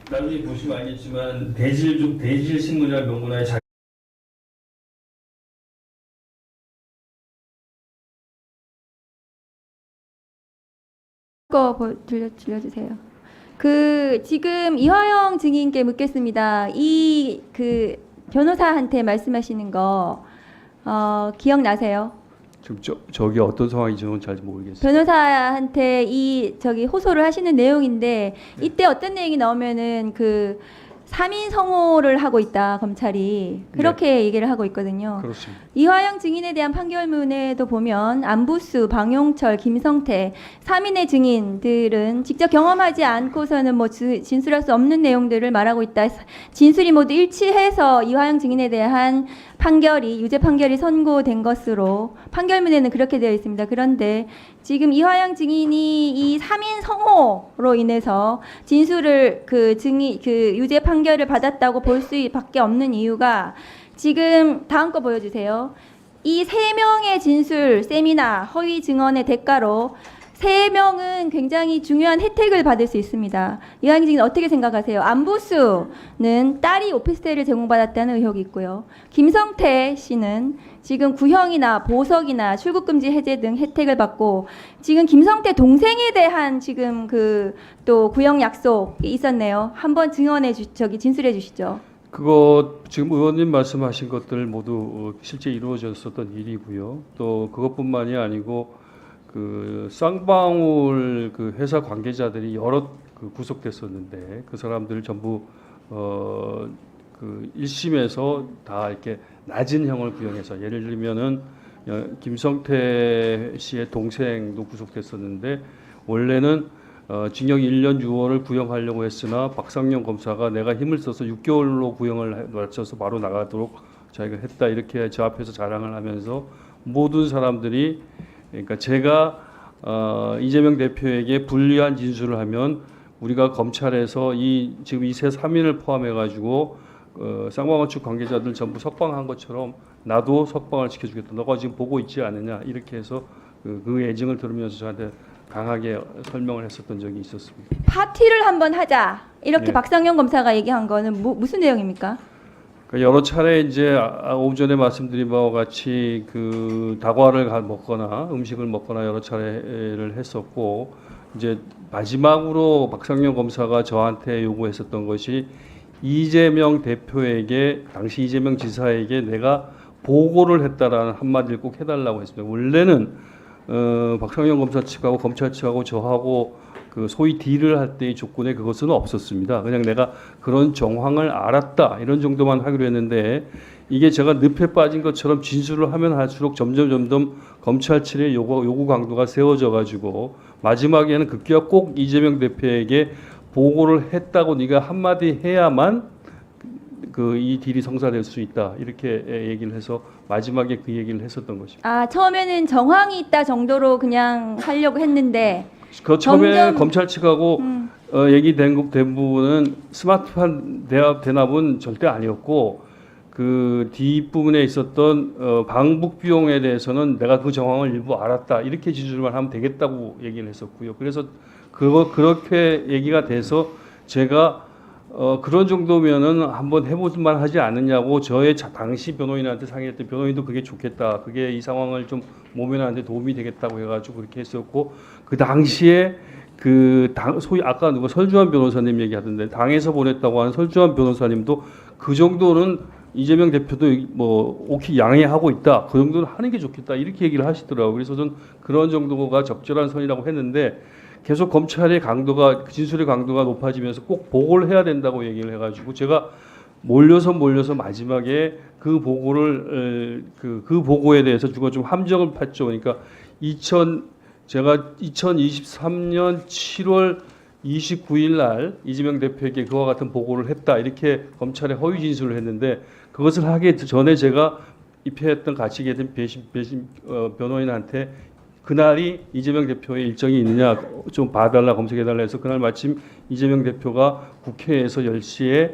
나중에 보시면 알겠지만 대질 신문이라는 명문화에 들려주세요. 지금 이화영 증인께 묻겠습니다. 변호사한테 말씀하시는 거 기억나세요? 지금 저기 어떤 상황인지는 잘 모르겠어요. 변호사한테 호소를 하시는 내용인데 이때 어떤 내용이 나오면은 3인 성호를 하고 있다, 검찰이 그렇게 얘기를 하고 있거든요. 그렇습니다. 이화영 증인에 대한 판결문에도 보면 안부수, 방용철, 김성태 3인의 증인들은 직접 경험하지 않고서는 진술할 수 없는 내용들을 말하고 있다. 진술이 모두 일치해서 이화영 증인에 대한 유죄 판결이 선고된 것으로 판결문에는 그렇게 되어 있습니다. 그런데 지금 이화영 증인이 이 3인 성호로 인해서 진술을 유죄 판결을 받았다고 볼 수밖에 없는 이유가 지금 다음 거 보여주세요. 이 3명의 진술, 세미나, 허위 증언의 대가로 3명은 굉장히 중요한 혜택을 받을 수 있습니다. 이화영 증인 어떻게 생각하세요? 안부수는 딸이 오피스텔을 제공받았다는 의혹이 있고요. 김성태 씨는 지금 구형이나 보석이나 출국금지 해제 등 혜택을 받고 지금 김성태 동생에 대한 지금 또 구형 약속이 있었네요. 한번 진술해 주시죠. 그거 지금 의원님 말씀하신 것들 모두 실제 이루어졌었던 일이고요. 또 그것뿐만이 아니고 쌍방울 회사 관계자들이 여러 구속됐었는데 그 사람들 전부 1심에서 다 이렇게 낮은 형을 구형해서 예를 들면은 김성태 씨의 동생도 구속됐었는데 원래는 징역 1년 6월을 구형하려고 했으나 박상영 검사가 내가 힘을 써서 6개월로 구형을 맞춰서 바로 나가도록 자기가 했다 이렇게 저 앞에서 자랑을 하면서 모든 사람들이 그러니까 제가 이재명 대표에게 불리한 진술을 하면 우리가 검찰에서 지금 이 세 3인을 포함해 가지고 쌍방울 측 관계자들 전부 석방한 것처럼 나도 석방을 지켜주겠다. 너가 지금 보고 있지 않느냐 이렇게 해서 그 애증을 들으면서 저한테 강하게 설명을 했었던 적이 있었습니다. 파티를 한번 하자 이렇게 네. 박상영 검사가 얘기한 거는 무슨 내용입니까? 여러 차례 이제 오후 전에 말씀드린 바와 같이 다과를 먹거나 음식을 먹거나 여러 차례를 했었고 이제 마지막으로 박상영 검사가 저한테 요구했었던 것이 이재명 대표에게 당시 이재명 지사에게 내가 보고를 했다라는 한마디를 꼭 해달라고 했습니다. 원래는 박상영 검사 측하고 검찰 측하고 저하고 소위 딜을 할 때의 조건에 그것은 없었습니다. 그냥 내가 그런 정황을 알았다 이런 정도만 하기로 했는데 이게 제가 늪에 빠진 것처럼 진술을 하면 할수록 점점 검찰 측의 요구 강도가 세워져 가지고 마지막에는 급기야 꼭 이재명 대표에게 보고를 했다고 네가 한마디 해야만 이 딜이 성사될 수 있다 이렇게 얘기를 해서 마지막에 그 얘기를 했었던 것입니다. 처음에는 정황이 있다 정도로 그냥 하려고 했는데 처음에 검찰 측하고 얘기된 부분은 스마트폰 대납은 절대 아니었고 그 뒷부분에 있었던 방북 비용에 대해서는 내가 그 정황을 일부 알았다 이렇게 진술만 하면 되겠다고 얘기를 했었고요. 그래서 그렇게 얘기가 돼서 제가 그런 정도면은 한번 해보만 하지 않느냐고 저의 당시 변호인한테 상의했던 변호인도 그게 좋겠다. 그게 이 상황을 좀 모면하는데 도움이 되겠다고 해가지고 그렇게 했었고 그 당시에 소위 아까 누가 설주환 변호사님 얘기하던데 당에서 보냈다고 하는 설주환 변호사님도 그 정도는 이재명 대표도 오케이 양해하고 있다. 그 정도는 하는 게 좋겠다. 이렇게 얘기를 하시더라고요. 그래서 저는 그런 정도가 적절한 선이라고 했는데 계속 검찰의 진술의 강도가 높아지면서 꼭 보고를 해야 된다고 얘기를 해가지고 제가 몰려서 마지막에 그 보고에 대해서 주가 좀 함정을 팠죠. 그러니까 제가 2023년 7월 29일 날 이재명 대표에게 그와 같은 보고를 했다. 이렇게 검찰에 허위 진술을 했는데 그것을 하기 전에 제가 입회했던 같이 계신 변호인한테 그날이 이재명 대표의 일정이 있느냐 좀 봐달라 검색해달라 해서 그날 마침 이재명 대표가 국회에서 10시에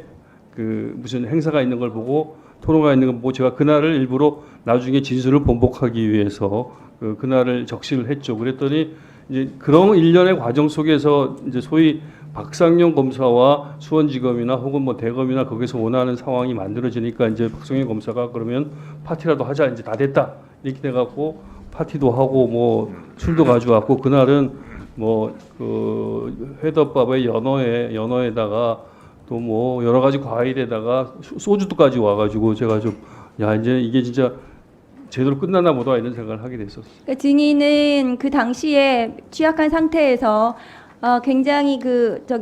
무슨 행사가 있는 걸 보고 토론가 있는 걸 보고 제가 그날을 일부러 나중에 진술을 번복하기 위해서 그날을 적시를 했죠. 그랬더니 이제 그런 일련의 과정 속에서 이제 소위 박상용 검사와 수원지검이나 혹은 뭐 대검이나 거기서 원하는 상황이 만들어지니까 이제 박상용 검사가 그러면 파티라도 하자, 이제 다 됐다 이렇게 돼갖고 파티도 하고 뭐 술도 가져왔고, 그날은 뭐 그 회덮밥에 연어에다가 또 뭐 여러 가지 과일에다가 소주도까지 와가지고 제가 좀 야, 이제 이게 진짜 제대로 끝나나 보다 이런 생각을 하게 됐었어요. 그러니까 증인은 그 당시에 취약한 상태에서 굉장히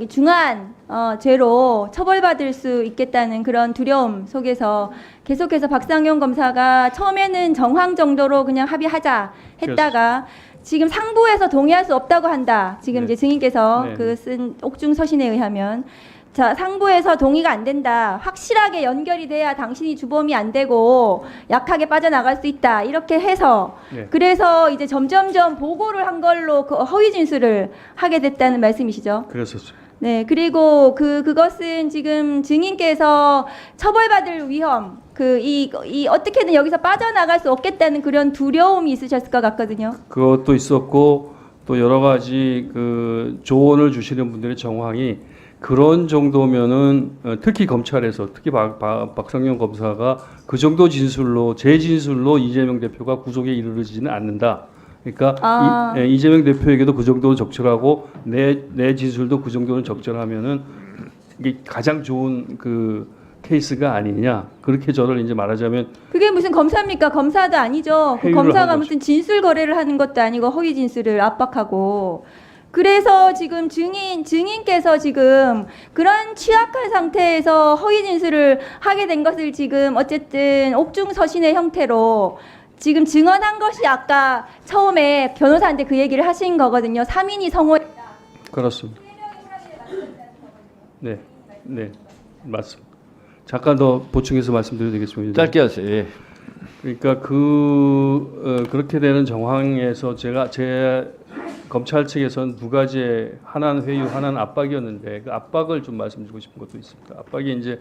중한 죄로 처벌받을 수 있겠다는 그런 두려움 속에서 계속해서 박상용 검사가 처음에는 정황 정도로 그냥 합의하자 했다가 지금 상부에서 동의할 수 없다고 한다. 지금 네. 이제 증인께서 네. 그 쓴 옥중 서신에 의하면, 자, 상부에서 동의가 안 된다. 확실하게 연결이 돼야 당신이 주범이 안 되고 약하게 빠져나갈 수 있다. 이렇게 해서 네. 그래서 이제 점점점 보고를 한 걸로 그 허위 진술을 하게 됐다는 말씀이시죠. 그랬었어요. 네, 그리고 그것은 지금 증인께서 처벌받을 위험, 이 어떻게든 여기서 빠져나갈 수 없겠다는 그런 두려움이 있으셨을 것 같거든요. 그것도 있었고 또 여러 가지 그 조언을 주시는 분들의 정황이 그런 정도면은 특히 검찰에서 특히 박상용 검사가 그 정도 진술로 제 진술로 이재명 대표가 구속에 이르지는 않는다. 그러니까 이재명 대표에게도 그 정도는 적절하고 내 진술도 그 정도는 적절하면은 이게 가장 좋은 그 케이스가 아니냐, 그렇게 저를 이제 말하자면. 그게 무슨 검사입니까? 검사도 아니죠. 그 회유를 검사가 한 무슨 진술 거래를 하는 것도 아니고 허위 진술을 압박하고. 그래서 지금 증인께서 지금 그런 취약한 상태에서 허위 진술을 하게 된 것을 지금 어쨌든 옥중 서신의 형태로 지금 증언한 것이 아까 처음에 변호사한테 그 얘기를 하신 거거든요. 3인이 성호했다. 그렇습니다. 네, 네, 맞습니다. 잠깐 더 보충해서 말씀드려도 되겠습니다. 짧게 하세요. 예. 그러니까 그렇게 되는 정황에서 제 검찰 측에서는 두 가지의, 하나는 회유, 하나는 압박이었는데 그 압박을 좀 말씀드리고 싶은 것도 있습니다. 압박이 이제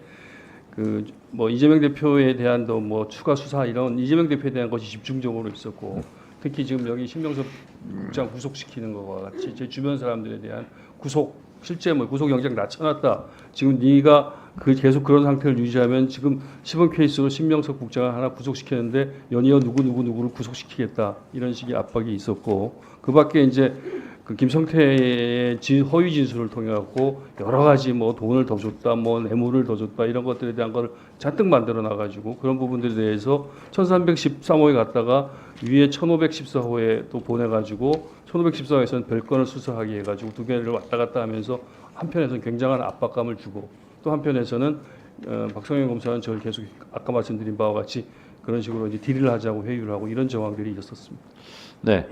그 뭐 이재명 대표에 대한 뭐 추가 수사 이런 이재명 대표에 대한 것이 집중적으로 있었고, 특히 지금 여기 신명섭 국장 구속시키는 것과 같이 제 주변 사람들에 대한 실제 뭐 구속영장 낮춰놨다. 지금 네가 계속 그런 상태를 유지하면 지금 시범 케이스로 신명섭 국장을 하나 구속시켰는데 연이어 누구를 구속시키겠다. 이런 식의 압박이 있었고, 그밖에 이제 그 김성태의 허위 진술을 통해 갖고 여러 가지 뭐 돈을 더 줬다, 뭐 뇌물을 더 줬다, 이런 것들에 대한 걸 잔뜩 만들어 놔가지고 그런 부분들에 대해서 1313호에 갔다가 위에 1514호에 또 보내가지고 1514호에서는 별건을 수사하게 해가지고 두 개를 왔다 갔다 하면서 한편에서는 굉장한 압박감을 주고, 또 한편에서는 박상용 검사는 저를 계속 아까 말씀드린 바와 같이 그런 식으로 이제 딜을 하자고 회유를 하고 이런 정황들이 있었습니다. 네.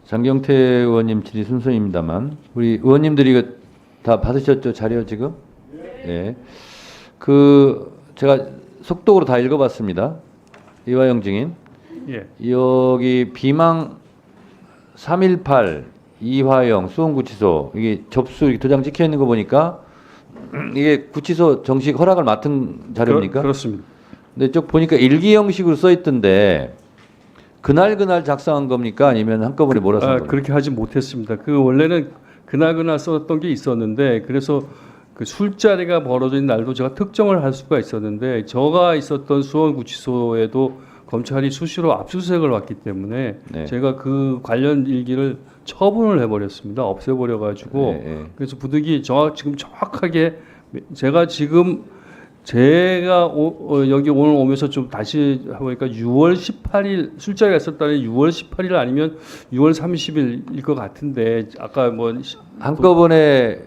장경태 의원님 질의 순서입니다만 우리 의원님들이 이거 다 받으셨죠? 자료 지금? 네. 제가 속독으로 다 읽어봤습니다. 이화영 증인. 예. 여기 비망 318 이화영 수원구치소 이게 접수 이렇게 도장 찍혀 있는 거 보니까 이게 구치소 정식 허락을 맡은 자료입니까? 그렇습니다. 근데 쪽 보니까 일기 형식으로 써 있던데 그날 작성한 겁니까? 아니면 한꺼번에 몰아서 겁니까? 그렇게 하지 못했습니다. 원래는 그날 썼던 게 있었는데, 그래서 그 술자리가 벌어진 날도 제가 특정을 할 수가 있었는데, 제가 있었던 수원구치소에도 검찰이 수시로 압수수색을 왔기 때문에 네. 제가 그 관련 일기를 처분을 해버렸습니다. 없애버려가지고. 네. 그래서 부득이 지금 정확하게 제가 여기 오늘 오면서 좀 다시 해보니까 6월 18일 술자리가 있었다는 6월 18일 아니면 6월 30일일 것 같은데, 아까 뭐 한꺼번에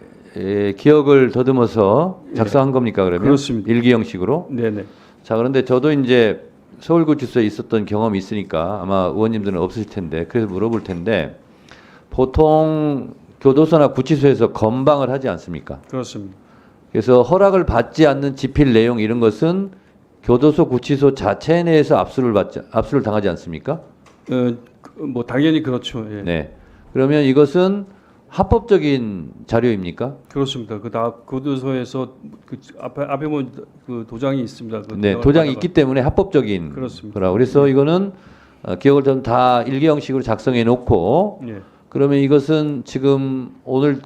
기억을 더듬어서 작성한 겁니까? 그러면 그렇습니다. 일기 형식으로. 네네. 자, 그런데 저도 이제 서울구치소에 있었던 경험이 있으니까 아마 의원님들은 없으실 텐데 그래서 물어볼 텐데, 보통 교도소나 구치소에서 검방을 하지 않습니까? 그렇습니다. 그래서 허락을 받지 않는 집필 내용 이런 것은 교도소 구치소 자체 내에서 압수를 당하지 않습니까? 뭐 당연히 그렇죠. 예. 네. 그러면 이것은 합법적인 자료입니까? 그렇습니다. 교도소에서 앞에 보면 그 도장이 있습니다. 네, 도장이 있기 때문에 합법적인 그렇습니다. 거라. 그래서 이거는 기억을 좀 다 일기 형식으로 작성해 놓고, 예. 그러면 이것은 지금 오늘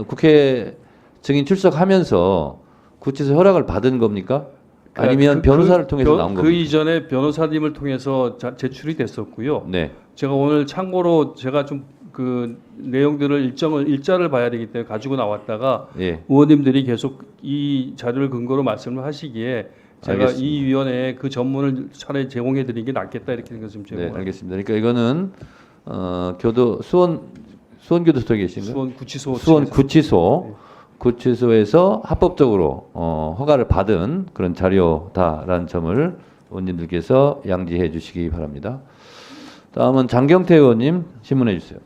국회 증인 출석하면서 구치소 허락을 받은 겁니까? 아니면 변호사를 통해서 나온 그 겁니까? 이전에 변호사님을 통해서 제출이 됐었고요. 네. 제가 오늘 참고로 제가 좀 그 내용들을 일자를 봐야 되기 때문에 가지고 나왔다가 예. 의원님들이 계속 이 자료를 근거로 말씀을 하시기에 제가 알겠습니다. 이 위원회에 그 전문을 차라리 제공해 드리는 게 낫겠다 이렇게 생각해서 좀 네, 제공을 알겠습니다. 그러니까 이거는 교도 수원교도소에 계신가요? 수원구치소 수원 측에서. 구치소 구치소에서 합법적으로 허가를 받은 그런 자료다라는 점을 의원님들께서 양지해 주시기 바랍니다. 다음은 장경태 의원님 질문해 주세요.